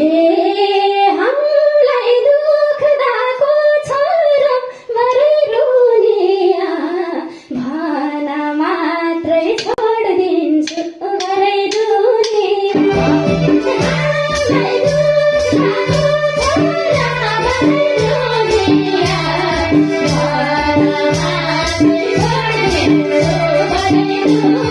हे हामीलाई दुख दाको छोरो मरै रुनिया भन मात्रै छोडिदिन्छु मरै दुनिया हामीलाई दुख दाको छोरो मरै रुनिया भन मात्रै छोडिदिन्छु मरै दुनिया